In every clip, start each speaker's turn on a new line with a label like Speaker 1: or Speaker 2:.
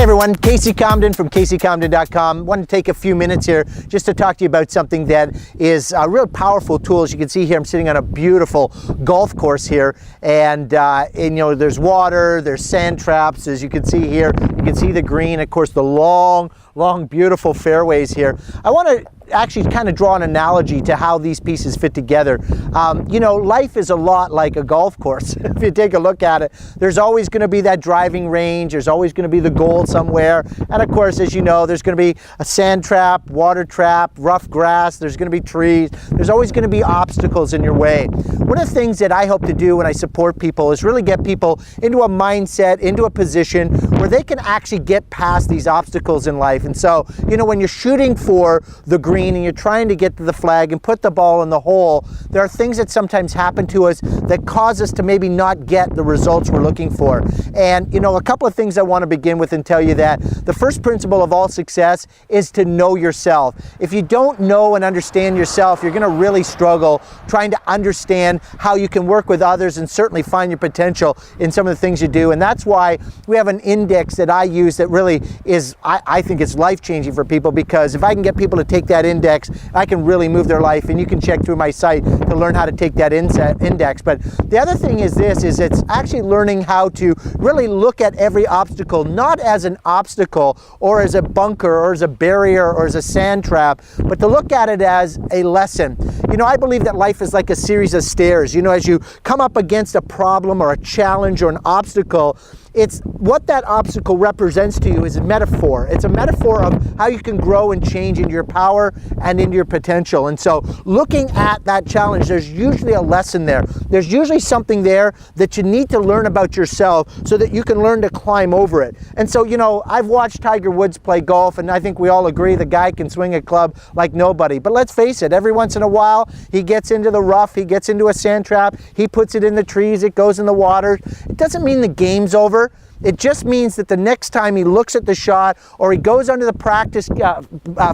Speaker 1: everyone, Casey Comden from CaseyComden.com. Want to take a few minutes here just to talk to you about something that is a real powerful tool. As you can see here, I'm sitting on a beautiful golf course here, and you know, there's water, there's sand traps. As you can see here, you can see the green, of course, the long, beautiful fairways here. I want to actually kind of draw an analogy to how these pieces fit together. You know, life is a lot like a golf course. If you take a look at it, there's always going to be that driving range, there's always going to be the goal somewhere, and of course, as you know, there's going to be a sand trap, water trap, rough grass, there's going to be trees, there's always going to be obstacles in your way. One of the things that I hope to do when I support people is really get people into a mindset, into a position where they can actually get past these obstacles in life. And so, you know, when you're shooting for the green and you're trying to get to the flag and put the ball in the hole, there are things that sometimes happen to us that cause us to maybe not get the results we're looking for. And, you know, a couple of things I want to begin with and tell you that the first principle of all success is to know yourself. If you don't know and understand yourself, you're going to really struggle trying to understand how you can work with others and certainly find your potential in some of the things you do. And that's why we have an index that I use that really is, I think it's life-changing for people, because if I can get people to take that index, I can really move their life. And you can check through my site to learn how to take that index. But the other thing is this, is it's actually learning how to really look at every obstacle, not as an obstacle or as a bunker or as a barrier or as a sand trap, but to look at it as a lesson. You know, I believe that life is like a series of stairs. You know, as you come up against a problem or a challenge or an obstacle, it's what that obstacle represents to you is a metaphor. It's a metaphor of how you can grow and change into your power and into your potential. And so looking at that challenge, there's usually a lesson there. There's usually something there that you need to learn about yourself so that you can learn to climb over it. And so, you know, I've watched Tiger Woods play golf, and I think we all agree the guy can swing a club like nobody. But let's face it, every once in a while, he gets into the rough, he gets into a sand trap, he puts it in the trees, it goes in the water. It doesn't mean the game's over. It just means that the next time he looks at the shot or he goes onto the practice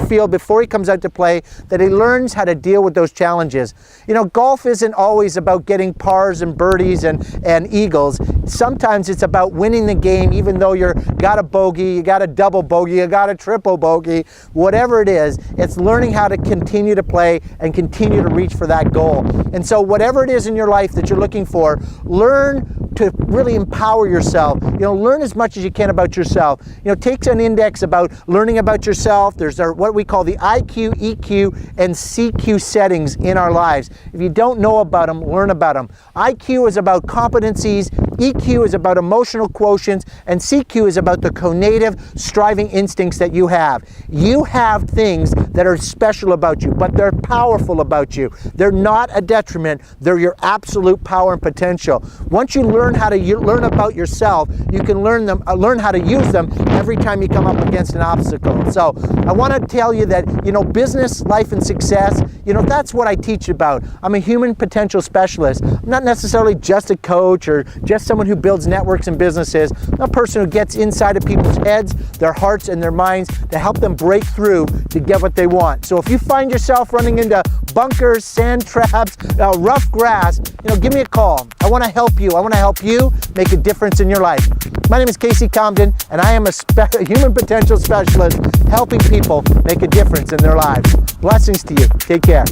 Speaker 1: field before he comes out to play, that he learns how to deal with those challenges. You know, golf isn't always about getting pars and birdies and eagles. Sometimes it's about winning the game, even though you got a bogey, you got a double bogey, you got a triple bogey, whatever it is, it's learning how to continue to play and continue to reach for that goal. And so whatever it is in your life that you're looking for, learn to really empower yourself. You know, learn as much as you can about yourself. You know, take an index about learning about yourself. There's what we call the IQ, EQ, and CQ settings in our lives. If you don't know about them, learn about them. IQ is about competencies, EQ is about emotional quotients, and CQ is about the co-native striving instincts that you have. You have things that are special about you, but they're powerful about you. They're not a detriment. They're your absolute power and potential. Once you learn how to learn about yourself, you can learn how to use them every time you come up against an obstacle. So I want to tell you that, you know, business, life, and success, you know, that's what I teach about. I'm a human potential specialist. I'm not necessarily just a coach or just someone who builds networks and businesses. I'm a person who gets inside of people's heads, their hearts, and their minds to help them break through to get what they want. So if you find yourself running into bunkers, sand traps, rough grass, you know, give me a call. I want to help you. I want to help you make a difference in your life. My name is Casey Comden, and I am a human potential specialist helping people make a difference in their lives. Blessings to you. Take care.